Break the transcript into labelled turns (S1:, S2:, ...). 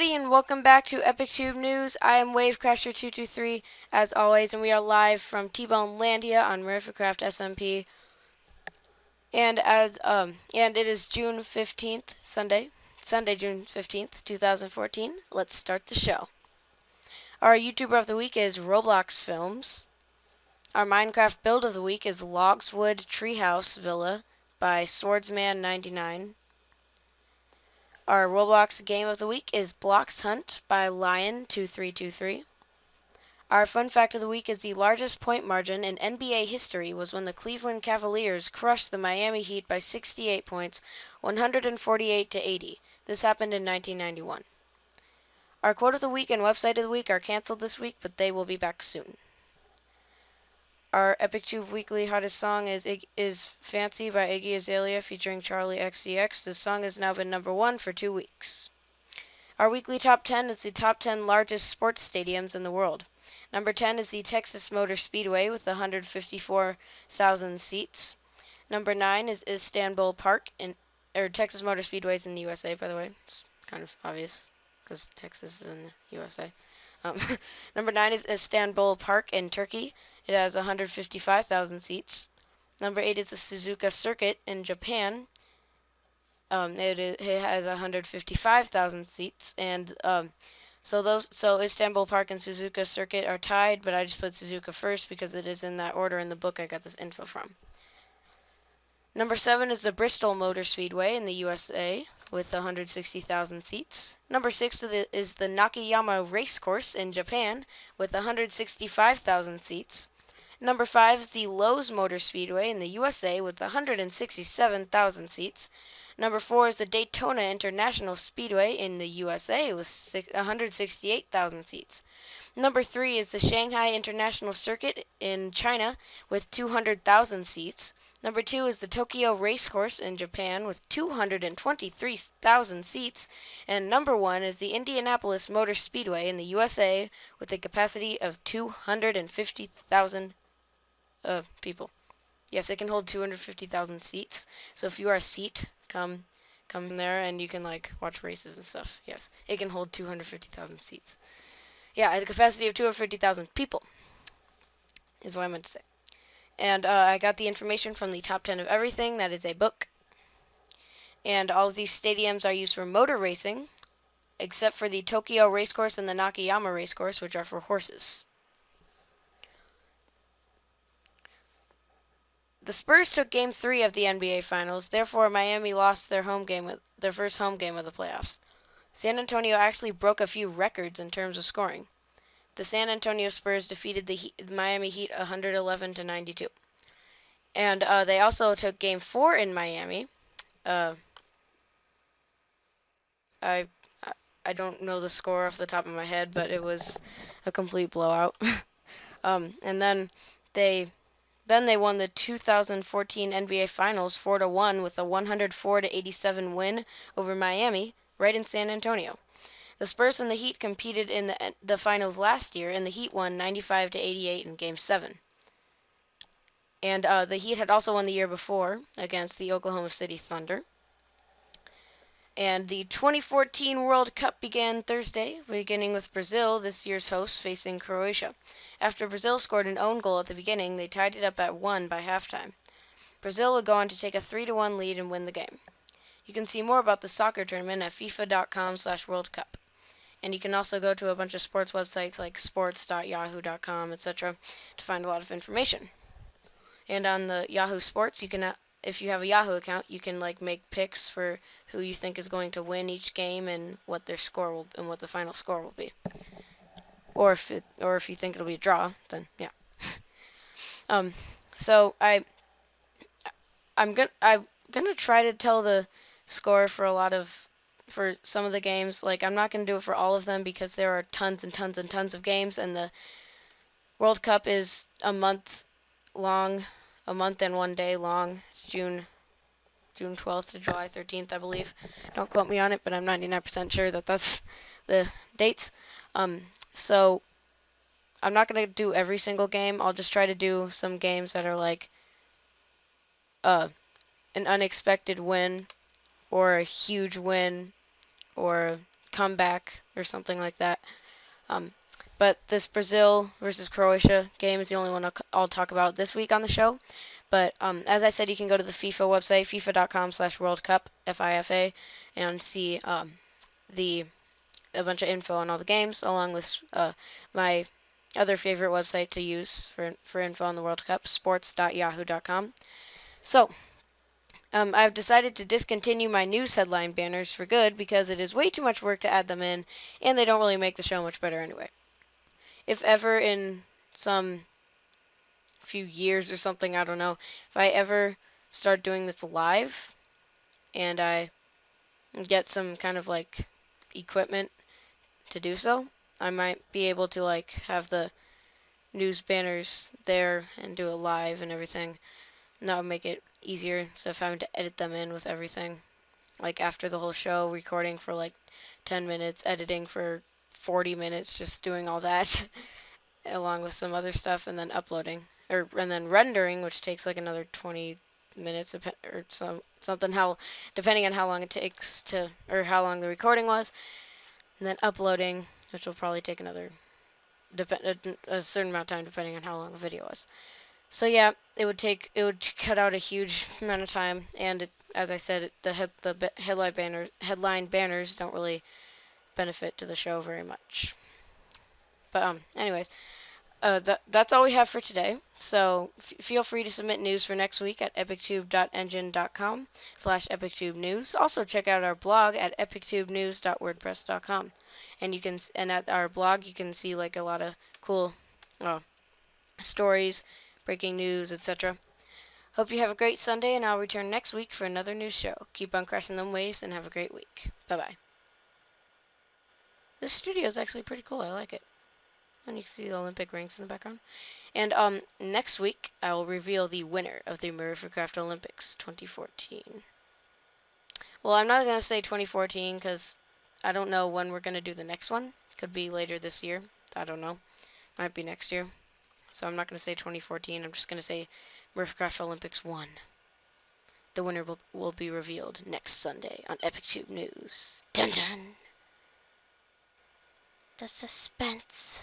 S1: everybody, and welcome back to Epictube News. I am Wavecrasher223, as always, and we are live from T-Bone Landia on Rivercraft SMP. And it is June 15th, Sunday, June 15th, 2014. Let's start the show. Our YouTuber of the week is Roblox Films. Our Minecraft build of the week is Logswood Treehouse Villa by Swordsman99. Our Roblox game of the week is Blocks Hunt by Lion2323. Our fun fact of the week is the largest point margin in NBA history was when the Cleveland Cavaliers crushed the Miami Heat by 68 points, 148-80. This happened in 1991. Our quote of the week and website of the week are canceled this week, but they will be back soon. Our Epictube Weekly Hottest Song is Fancy by Iggy Azalea featuring Charlie XCX. This song has now been #1 for 2 weeks. Our weekly top 10 is the top 10 largest sports stadiums in the world. Number 10 is the Texas Motor Speedway with 154,000 seats. Number 9 is Istanbul Park, Texas Motor Speedway is in the USA, by the way. It's kind of obvious because Texas is in the USA. Number 9 is Istanbul Park in Turkey. It has 155,000 seats. Number 8 is the Suzuka Circuit in Japan. It has 155,000 seats, and so Istanbul Park and Suzuka Circuit are tied, but I just put Suzuka first because it is in that order in the book I got this info from. Number 7 is the Bristol Motor Speedway in the USA with 160,000 seats. Number 6 is the Nakayama Racecourse in Japan with 165,000 seats. Number 5 is the Lowe's Motor Speedway in the USA with 167,000 seats. Number 4 is the Daytona International Speedway in the USA with 168,000 seats. Number 3 is the Shanghai International Circuit in China with 200,000 seats. Number 2 is the Tokyo Racecourse in Japan with 223,000 seats. And number 1 is the Indianapolis Motor Speedway in the USA with a capacity of 250,000 people. Yes, it can hold 250,000 seats. So if you are a seat, come there and you can watch races and stuff. Yes, it can hold 250,000 seats. Yeah, at a capacity of 250,000 people is what I meant to say. And I got the information from the Top 10 of Everything. That is a book. And all of these stadiums are used for motor racing, except for the Tokyo Racecourse and the Nakayama Racecourse, which are for horses. The Spurs took Game 3 of the NBA Finals. Therefore, Miami lost their first home game of the playoffs. San Antonio actually broke a few records in terms of scoring. The San Antonio Spurs defeated the Miami Heat 111-92. And they also took Game 4 in Miami. I don't know the score off the top of my head, but it was a complete blowout. And then they won the 2014 NBA Finals 4-1 with a 104-87 win over Miami, right in San Antonio. The Spurs and the Heat competed in the finals last year, and the Heat won 95-88 in Game 7. And the Heat had also won the year before against the Oklahoma City Thunder. And the 2014 World Cup began Thursday, beginning with Brazil, this year's hosts, facing Croatia. After Brazil scored an own goal at the beginning, they tied it up at 1 by halftime. Brazil would go on to take a 3-1 lead and win the game. You can see more about the soccer tournament at fifa.com/World Cup. And you can also go to a bunch of sports websites like sports.yahoo.com, etc. to find a lot of information. And on the Yahoo Sports, you can, if you have a Yahoo account, you can make picks for who you think is going to win each game and what their score will and what the final score will be. Or if you think it'll be a draw, then yeah. So I'm gonna try to tell the score for some of the games. I'm not gonna do it for all of them because there are tons and tons and tons of games, and the World Cup is a month long, a month and 1 day long. It's June 12th to July 13th, I believe. Don't quote me on it, but I'm 99% sure that that's the dates. So I'm not going to do every single game. I'll just try to do some games that are an unexpected win or a huge win or comeback or something like that. But this Brazil versus Croatia game is the only one I'll talk about this week on the show. But as I said, you can go to the FIFA website, fifa.com/World Cup, FIFA, and see a bunch of info on all the games, along with my other favorite website to use for info on the World Cup, sports.yahoo.com. So, I've decided to discontinue my news headline banners for good because it is way too much work to add them in, and they don't really make the show much better anyway. If ever in some few years or something, I don't know, if I ever start doing this live and I get some kind of like equipment to do so, I might be able to like have the news banners there and do it live and everything. And that would make it easier instead of having to edit them in with everything. Like after the whole show, recording for like 10 minutes, editing for 40 minutes, just doing all that along with some other stuff, and then uploading and then rendering, which takes like another 20 minutes or something, depending on how long it takes or how long the recording was, and then uploading, which will probably take another a certain amount of time depending on how long the video was. So yeah, it would cut out a huge amount of time, and as I said, the headline banners don't really benefit to the show very much. But anyways, that's all we have for today. So feel free to submit news for next week at epictube.engine.com/epictubenews. Also check out our blog at epictubenews.wordpress.com, and at our blog you can see like a lot of cool stories, breaking news, etc. Hope you have a great Sunday, and I'll return next week for another news show. Keep on crashing them waves and have a great week. Bye bye. This studio is actually pretty cool. I like it. And you can see the Olympic rings in the background. And next week, I will reveal the winner of the Rivercraft Olympics 2014. Well, I'm not going to say 2014 because I don't know when we're going to do the next one. Could be later this year. I don't know. Might be next year. So I'm not going to say 2014. I'm just going to say Rivercraft Olympics 1. The winner will be revealed next Sunday on Epictube News. Dun dun! The suspense.